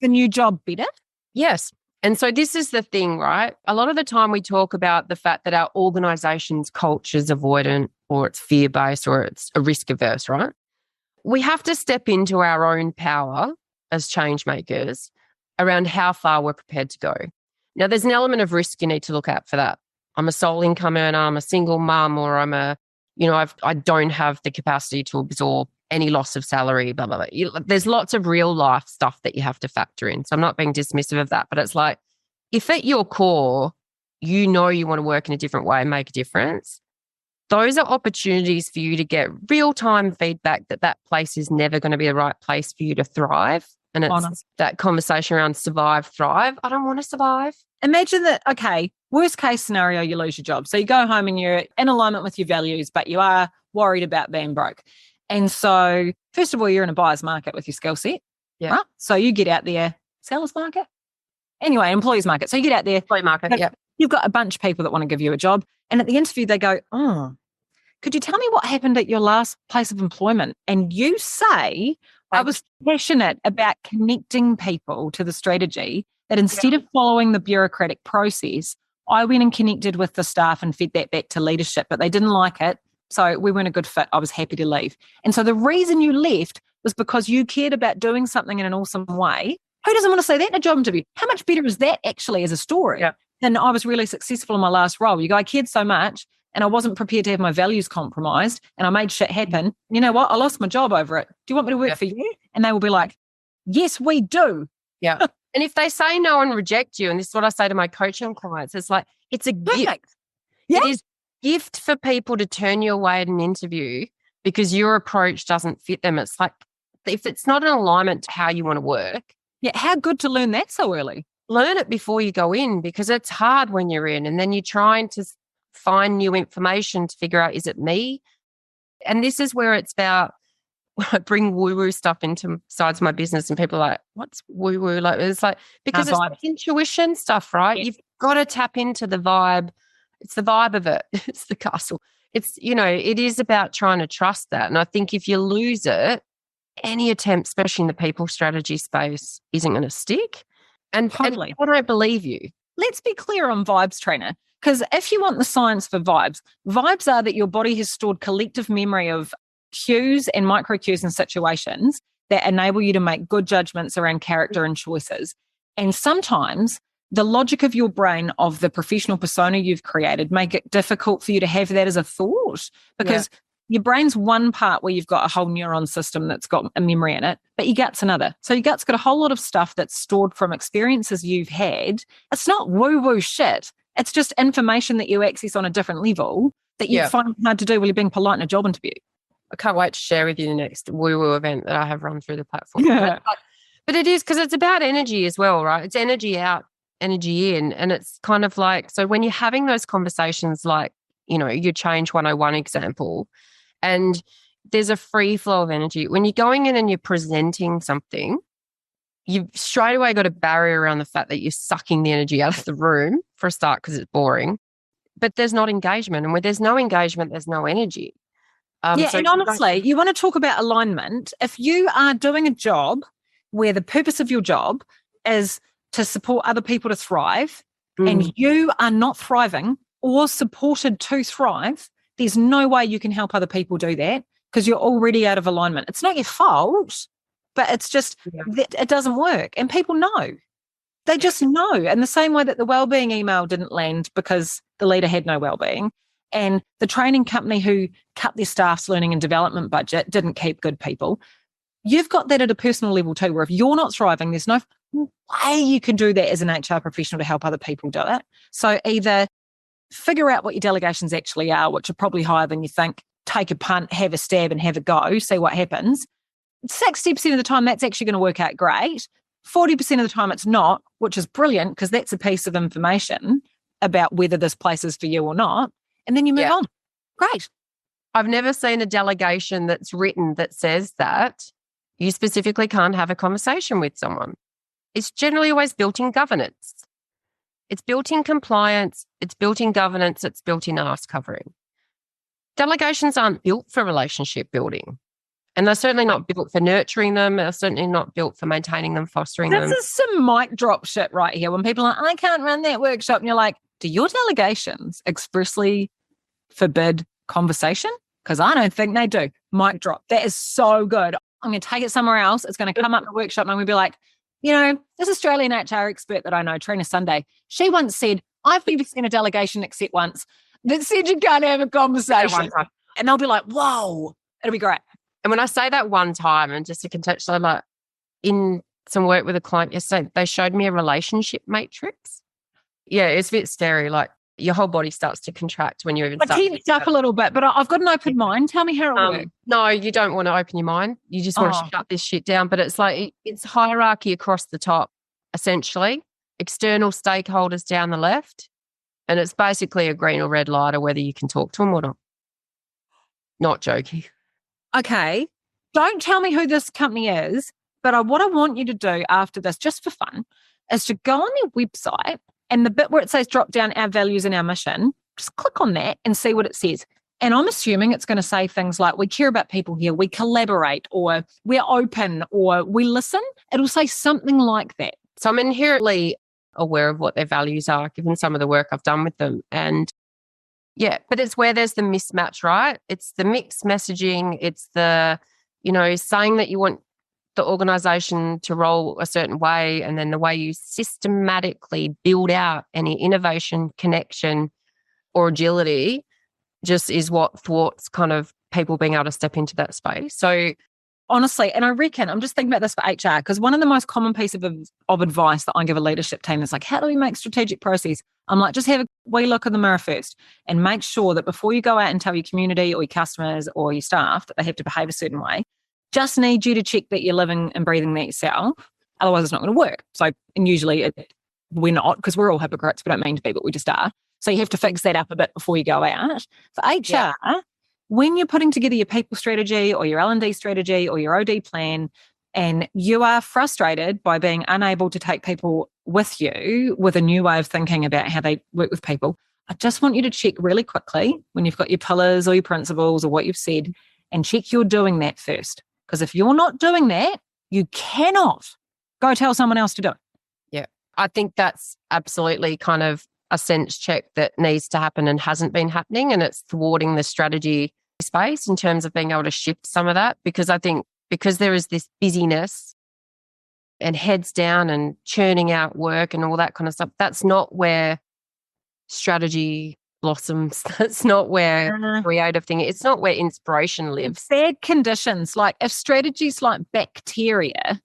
The new job better? Yes. And so this is the thing, right? A lot of the time we talk about the fact that our organization's culture is avoidant or it's fear-based or it's a risk averse, right? We have to step into our own power as change makers around how far we're prepared to go. Now, there's an element of risk you need to look at for that. I'm a sole income earner, I'm a single mum, or I don't have the capacity to absorb any loss of salary, blah, blah, blah. There's lots of real life stuff that you have to factor in. So I'm not being dismissive of that, but it's like, if at your core, you know you want to work in a different way and make a difference, those are opportunities for you to get real-time feedback that place is never going to be the right place for you to thrive. And it's that conversation around survive, thrive. I don't want to survive. Imagine that, okay, worst case scenario, you lose your job. So you go home and you're in alignment with your values, but you are worried about being broke. And so, first of all, you're in a buyer's market with your skill set. Yeah. Right? So you get out there, seller's market? Anyway, employees market. So you get out there. Employee market, yeah. You've got a bunch of people that want to give you a job. And at the interview, they go, oh, could you tell me what happened at your last place of employment? And you say, I was passionate about connecting people to the strategy, that instead of following the bureaucratic process, I went and connected with the staff and fed that back to leadership, but they didn't like it. So we weren't a good fit. I was happy to leave. And so the reason you left was because you cared about doing something in an awesome way. Who doesn't want to say that in a job interview? How much better is that actually as a story than I was really successful in my last role? You go, I cared so much and I wasn't prepared to have my values compromised and I made shit happen. You know what? I lost my job over it. Do you want me to work for you? And they will be like, yes, we do. Yeah. And if they say no and reject you, and this is what I say to my coaching clients, it's like, it's a gift. Yeah. It is a gift for people to turn you away at an interview because your approach doesn't fit them. It's like, if it's not in alignment to how you want to work. Yeah. How good to learn that so early? Learn it before you go in, because it's hard when you're in, and then you're trying to find new information to figure out, is it me? And this is where it's about, I bring woo-woo stuff into sides of my business and people are like, what's woo-woo? Like, it's like, because it's like intuition stuff, right? Yes. You've got to tap into the vibe. It's the vibe of it. It's the castle. It's, it is about trying to trust that. And I think if you lose it, any attempt, especially in the people strategy space, isn't going to stick. And totally. I don't believe you. Let's be clear on vibes, trainer, because if you want the science for vibes are that your body has stored collective memory of cues and micro cues and situations that enable you to make good judgments around character and choices. And sometimes the logic of your brain of the professional persona you've created make it difficult for you to have that as a thought, because your brain's one part where you've got a whole neuron system that's got a memory in it, but your gut's another. So your gut's got a whole lot of stuff that's stored from experiences you've had. It's not woo-woo shit. It's just information that you access on a different level that you find hard to do when you're being polite in a job interview. I can't wait to share with you the next woo-woo event that I have run through the platform. Yeah. But it is, because it's about energy as well, right? It's energy out, energy in. And it's kind of like, so when you're having those conversations, like, your Change 101 example, and there's a free flow of energy. When you're going in and you're presenting something, you've straight away got a barrier around the fact that you're sucking the energy out of the room for a start, because it's boring. But there's not engagement. And where there's no engagement, there's no energy. And honestly, you want to talk about alignment. If you are doing a job where the purpose of your job is to support other people to thrive, and you are not thriving or supported to thrive, there's no way you can help other people do that, because you're already out of alignment. It's not your fault, but it's just that it doesn't work. And people know. They just know. And the same way that the wellbeing email didn't land because the leader had no wellbeing, and the training company who cut their staff's learning and development budget didn't keep good people. You've got that at a personal level too, where if you're not thriving, there's no way you can do that as an HR professional to help other people do it. So either figure out what your delegations actually are, which are probably higher than you think, take a punt, have a stab and have a go, see what happens. 60% of the time, that's actually going to work out great. 40% of the time it's not, which is brilliant, because that's a piece of information about whether this place is for you or not. And then you move on. Great. I've never seen a delegation that's written that says that you specifically can't have a conversation with someone. It's generally always built in governance. It's built in compliance. It's built in governance. It's built in arse covering. Delegations aren't built for relationship building. And they're certainly not built for nurturing them. They're certainly not built for maintaining them, fostering them. This is some mic drop shit right here. When people are like, I can't run that workshop. And you're like, do your delegations expressly forbid conversation? Because I don't think they do. Mic drop. That is so good. I'm going to take it somewhere else. It's going to come up in the workshop and I'm going to be like, this Australian HR expert that I know, Trina Sunday, she once said, I've never seen a delegation except once that said you can't have a conversation. And they'll be like, whoa, it'll be great. And when I say that one time, and just to contextualize, like in some work with a client yesterday, they showed me a relationship matrix. Yeah, it's a bit scary. Like your whole body starts to contract when you even I tensed up a little bit, but I've got an open mind. Tell me how it works. No, you don't want to open your mind. You just want to shut this shit down. But it's like it's hierarchy across the top, essentially. External stakeholders down the left. And it's basically a green or red light or whether you can talk to them or not. Not joking. Okay. Don't tell me who this company is, but what I want you to do after this, just for fun, is to go on their website and the bit where it says drop down our values and our mission, just click on that and see what it says. And I'm assuming it's going to say things like, we care about people here, we collaborate, or we're open, or we listen. It'll say something like that. So I'm inherently aware of what their values are, given some of the work I've done with them. And yeah, but it's where there's the mismatch, right? It's the mixed messaging. It's the, saying that you want the organization to roll a certain way, and then the way you systematically build out any innovation, connection, or agility just is what thwarts kind of people being able to step into that space. So honestly, and I reckon, I'm just thinking about this for HR, because one of the most common pieces of advice that I give a leadership team is like, how do we make strategic process? I'm like, just have a wee look in the mirror first and make sure that before you go out and tell your community or your customers or your staff that they have to behave a certain way, just need you to check that you're living and breathing that yourself. Otherwise, it's not going to work. So, and usually we're not, because we're all hypocrites. We don't mean to be, but we just are. So you have to fix that up a bit before you go out. For HR, when you're putting together your people strategy or your L&D strategy or your OD plan, and you are frustrated by being unable to take people with you with a new way of thinking about how they work with people, I just want you to check really quickly when you've got your pillars or your principles or what you've said, and check you're doing that first. Because if you're not doing that, you cannot go tell someone else to do it. Yeah, I think that's absolutely kind of a sense check that needs to happen and hasn't been happening, and it's thwarting the strategy space in terms of being able to shift some of that, because I think because there is this busyness and heads down and churning out work and all that kind of stuff, that's not where strategy blossoms. That's not where creative thing, it's not where inspiration lives. Bad conditions, like if strategy's like bacteria,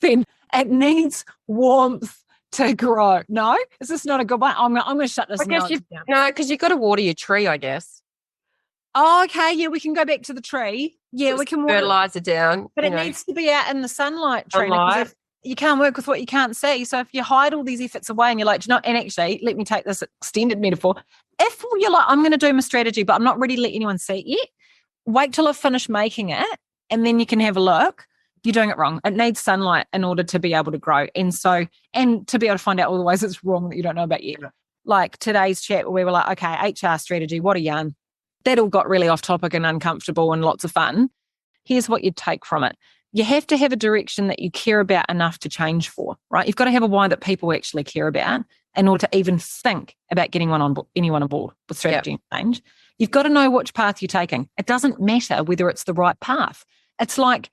then it needs warmth to grow. No? Is this not a good one? I'm going to shut this down. No, because you've got to water your tree, I guess. Oh, okay. Yeah, we can go back to the tree. Yeah, we can fertilizer down. But it needs to be out in the sunlight, Trina. You can't work with what you can't see. So if you hide all these efforts away and you're like, and actually, let me take this extended metaphor. If you're like, I'm going to do my strategy, but I'm not ready to let anyone see it yet, wait till I've finished making it and then you can have a look. You're doing it wrong. It needs sunlight in order to be able to grow. And to be able to find out all the ways it's wrong that you don't know about yet. Like today's chat where we were like, okay, HR strategy, what a yarn. That all got really off topic and uncomfortable and lots of fun. Here's what you'd take from it. You have to have a direction that you care about enough to change for, right? You've got to have a why that people actually care about in order to even think about getting anyone on board with strategy and change. You've got to know which path you're taking. It doesn't matter whether it's the right path. It's like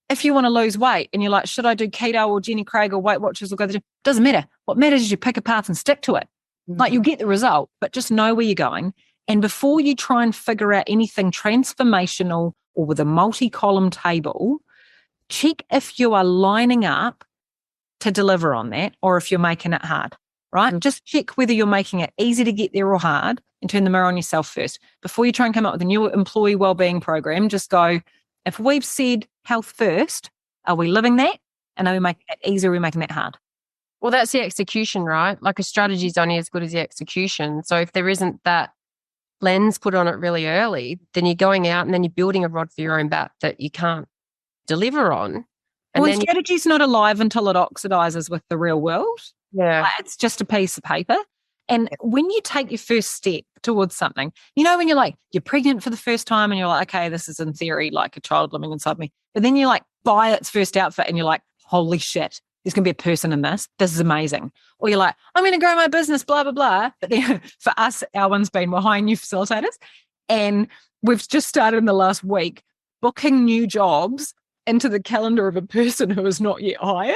if you want to lose weight and you're like, should I do keto or Jenny Craig or Weight Watchers or go to the gym? Doesn't matter. What matters is you pick a path and stick to it. Like you'll get the result, but just know where you're going. And before you try and figure out anything transformational or with a multi-column table, check if you are lining up to deliver on that or if you're making it hard, right? Just check whether you're making it easy to get there or hard and turn the mirror on yourself first. Before you try and come up with a new employee wellbeing program, just go, if we've said health first, are we living that? And are we making it easy or are we making that hard? Well, that's the execution, right? Like a strategy is only as good as the execution. So if there isn't that lens put on it really early, then you're going out and then you're building a rod for your own back that you can't deliver on. And well, strategy's not alive until it oxidizes with the real world. Yeah. It's just a piece of paper. And when you take your first step towards something, when you're like, you're pregnant for the first time and you're like, okay, this is in theory like a child living inside me. But then you like buy its first outfit and you're like, holy shit, there's going to be a person in this. This is amazing. Or you're like, I'm going to grow my business, blah, blah, blah. But then for us, our one's been we're hiring new facilitators. And we've just started in the last week booking new jobs into the calendar of a person who is not yet hired.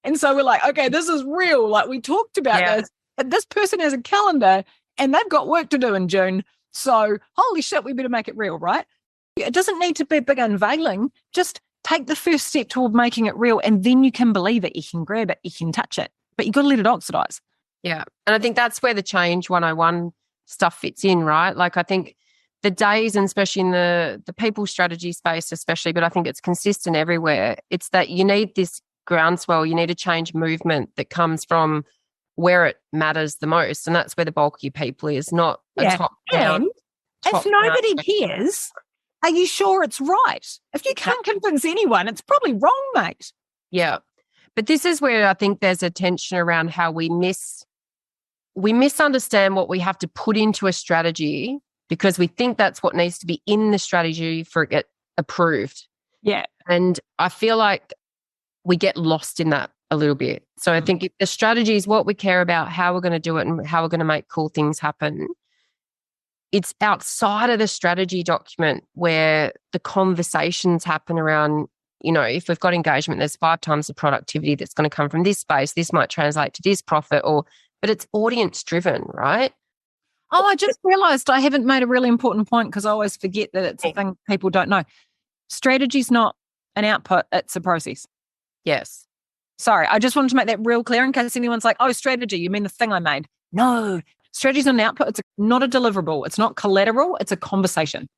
And so we're like, okay, this is real. Like we talked about this, but this person has a calendar and they've got work to do in June. So holy shit, we better make it real, right? It doesn't need to be a big unveiling. Just take the first step toward making it real, and then you can believe it. You can grab it. You can touch it. But you've got to let it oxidize. Yeah. And I think that's where the Change 101 stuff fits in, right? Like, I think the days, and especially in the people strategy space especially, but I think it's consistent everywhere, it's that you need this groundswell, you need a change movement that comes from where it matters the most. And that's where the bulk of your people is, not a top-down. And if nobody cares, are you sure it's right? If you can't convince anyone, it's probably wrong, mate. Yeah. But this is where I think there's a tension around how we misunderstand what we have to put into a strategy, because we think that's what needs to be in the strategy for it get approved. Yeah. And I feel like we get lost in that a little bit. So I think if the strategy is what we care about, how we're going to do it and how we're going to make cool things happen, it's outside of the strategy document where the conversations happen around, you know, if we've got engagement, there's 5 times the productivity that's going to come from this space. This might translate to this profit, but it's audience driven, right? Oh, I just realized I haven't made a really important point, because I always forget that it's a thing people don't know. Strategy's not an output, it's a process. Yes. Sorry, I just wanted to make that real clear in case anyone's like, oh, strategy, you mean the thing I made? No, strategy's not an output. It's not a deliverable. It's not collateral. It's a conversation.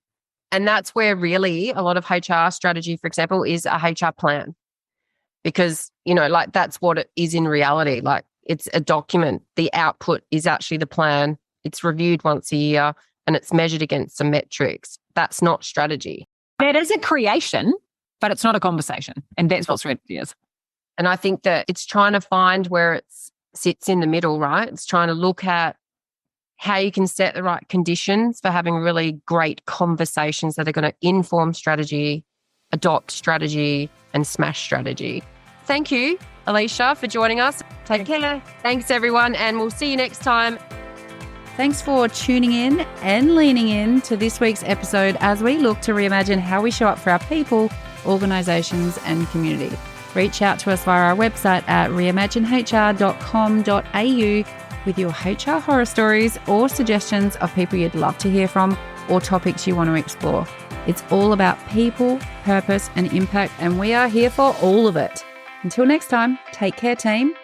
And that's where really a lot of HR strategy, for example, is a HR plan. Because, you know, like that's what it is in reality. Like it's a document. The output is actually the plan. It's reviewed once a year and it's measured against some metrics. That's not strategy. That is a creation, but it's not a conversation. And that's what strategy is. And I think that it's trying to find where it sits in the middle, right? It's trying to look at how you can set the right conditions for having really great conversations that are going to inform strategy, adopt strategy, and smash strategy. Thank you, Alicia, for joining us. Take care. Thanks, everyone, and we'll see you next time. Thanks for tuning in and leaning in to this week's episode as we look to reimagine how we show up for our people, organisations, and community. Reach out to us via our website at reimaginehr.com.au with your HR horror stories or suggestions of people you'd love to hear from or topics you want to explore. It's all about people, purpose, and impact, and we are here for all of it. Until next time, take care, team.